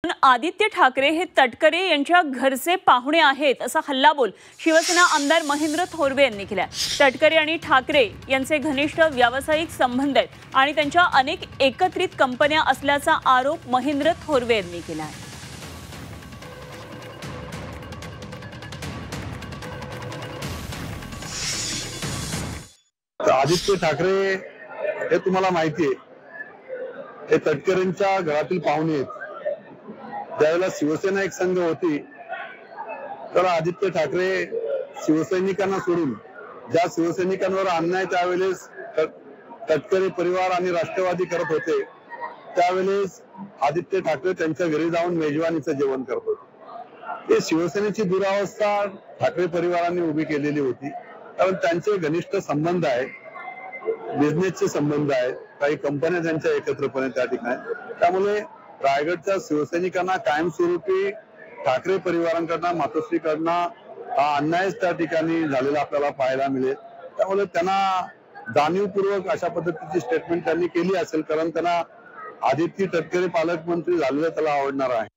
आदित्य ठाकरे हे तटकरे यांच्या घरचे पाहुणे आहेत असा हल्लाबोल शिवसेना आमदार महेंद्र थोरवे यांनी केला। तटकरे आणि ठाकरे यांचे घनिष्ठ व्यावसायिक संबंध आहेत आणि त्यांच्या अनेक एकत्रित कंपन्या असल्याचा आरोप महेंद्र थोरवे यांनी केला आहे। आदित्य ठाकरे हे तुम्हाला माहिती आहे, हे तटकरेंच्या घरातील पाहुणे आहेत। ज्यावेळेला शिवसेना एक संघ होती तर आदित्य ठाकरे शिवसैनिकांना सोडून ज्या शिवसैनिकांवर अन्याय त्यावेळेस तटकरे परिवार आणि राष्ट्रवादी करत होते, त्यावेळेस आदित्य ठाकरे त्यांच्या घरी जाऊन मेजवानीचं जेवण करत होते। हे शिवसेनेची दुरावस्था ठाकरे परिवारांनी उभी केलेली होती, कारण त्यांचे घनिष्ठ संबंध आहेत, बिझनेसचे संबंध आहेत, काही कंपन्या त्यांच्या एकत्रपणे त्या ठिकाणी। त्यामुळे रायगडच्या शिवसैनिकांना कायमस्वरूपी ठाकरे परिवारांकडनं मातोश्रीकडनं हा अन्याय त्या ठिकाणी झालेला आपल्याला पाहायला मिळेल। त्यामुळे त्यांना जाणीवपूर्वक अशा पद्धतीची स्टेटमेंट त्यांनी केली असेल, कारण त्यांना आदित्य तटकरे पालकमंत्री झालेलं त्याला आवडणार आहे।